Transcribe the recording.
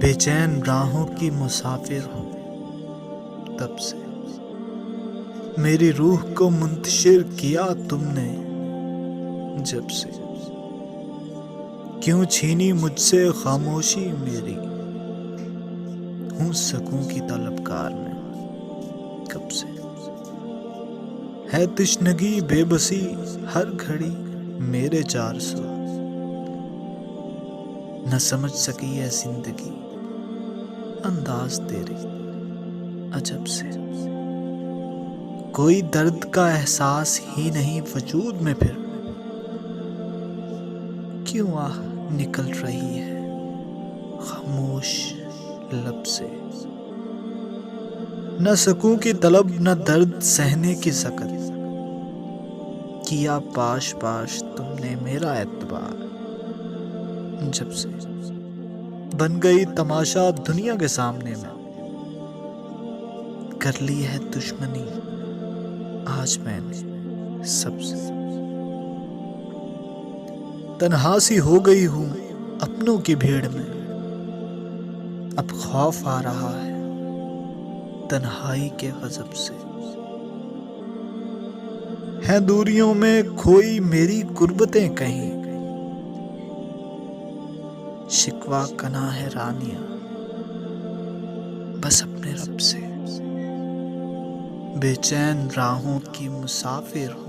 بے چین راہوں کی مسافر ہوں تب سے، میری روح کو منتشر کیا تم نے جب سے، کیوں چھینی مجھ سے خاموشی میری، ہوں سکون کی طلبگار میں کب سے، ہے تشنگی بے بسی ہر گھڑی میرے چار سو، نہ سمجھ سکی ہے زندگی انداز تیرے عجب سے، کوئی درد کا احساس ہی نہیں وجود میں پھر، کیوں آہ نکل رہی ہے خاموش لب سے، نہ سکوں کی طلب نہ درد سہنے کی سکت، کیا پاش پاش تم نے میرا اعتبار جب سے، بن گئی تماشا دنیا کے سامنے میں، کر لی ہے دشمنی آج میں نے سب سے، تنہا سی ہو گئی ہوں اپنوں کی بھیڑ میں، اب خوف آ رہا ہے تنہائی کے غضب سے، ہیں دوریوں میں کھوئی میری غربتیں کہیں، شکوہ کنا ہے رانیاں بس اپنے رب سے، بے چین راہوں کی مسافر ہوں